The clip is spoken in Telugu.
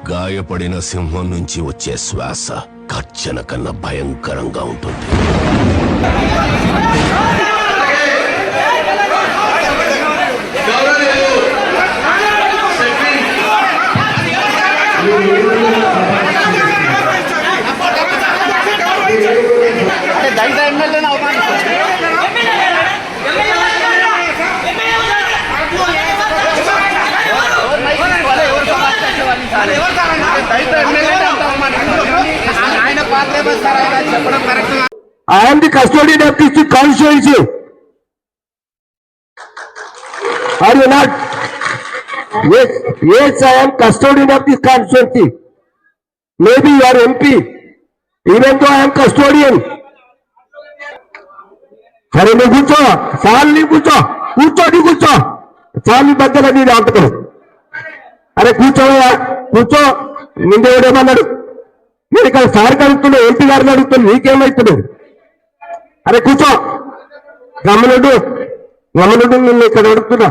గాయపడిన సింహం నుంచి వచ్చే శ్వాస గర్జన కన్నా భయంకరంగా ఉంటుంది. I am the custodian of this constituency. Are you not? Yes, I am custodian of this constituency. Maybe you are MP, even though I am custodian. సరే నువ్వు కూర్చో, చాలు నీ కూర్చో, కూర్చో చాలు నీ బద్దలు నీ దాంట్లో. అరే కూర్చోవా, కూర్చో. నిందేవాడేమన్నాడు? నేను ఇక్కడ సార్ అడుగుతున్నా, ఎంపీ గారిని అడుగుతున్నా, నీకేమవుతున్నాడు? అరే కూర్చో, గమనుడు నిన్ను ఇక్కడ అడుగుతున్నా.